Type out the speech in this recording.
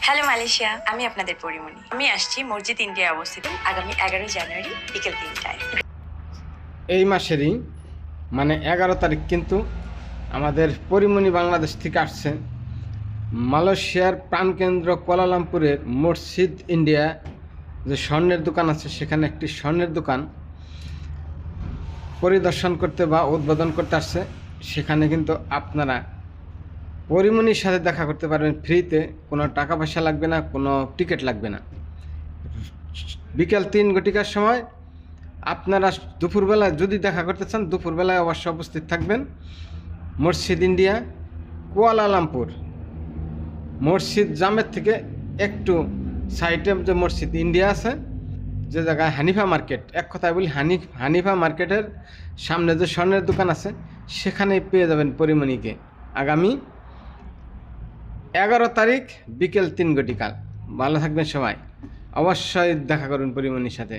Hello Malaysia, আমি আপনাদের পরিমণি। আমি আসছি মসজিদ ইন্ডিয়া অবস্থিত আগামী 11 জানুয়ারি বিকেল 3টায়। এই মাসেরই মানে 11 তারিখ কিন্তু আমাদের পরিমণি বাংলাদেশ থেকে আসছে মালয়েশিয়ার প্রাণকেন্দ্র কুয়ালালামপুরের মসজিদ ইন্ডিয়া যে স্বর্ণের দোকান আছে, সেখানে একটি স্বর্ণের দোকান পরিদর্শন করতে বা উদ্বোধন করতে আসছে। সেখানে কিন্তু আপনারা পরিমণির সাথে দেখা করতে পারবেন ফ্রিতে, কোনো টাকা পয়সা লাগবে না, কোনো টিকিট লাগবে না। বিকেল 3 ঘটিকার সময় আপনারা দুপুরবেলায় যদি দেখা করতে চান, দুপুরবেলায় অবশ্যই উপস্থিত থাকবেন মসজিদ ইন্ডিয়া কুয়ালালামপুর। মসজিদ জামের থেকে একটু সাইডে যে মসজিদ ইন্ডিয়া আছে, যে জায়গায় হানিফা মার্কেট, এক কথায় বলি হানিফা মার্কেটের সামনে যে স্বর্ণের দোকান আছে, সেখানেই পেয়ে যাবেন পরিমণিকে আগামী 11 তারিখ বিকেল 3 ঘটিকা। ভালো থাকবেন সবাই, অবশ্যই দেখা করুন পরিমণির সাথে।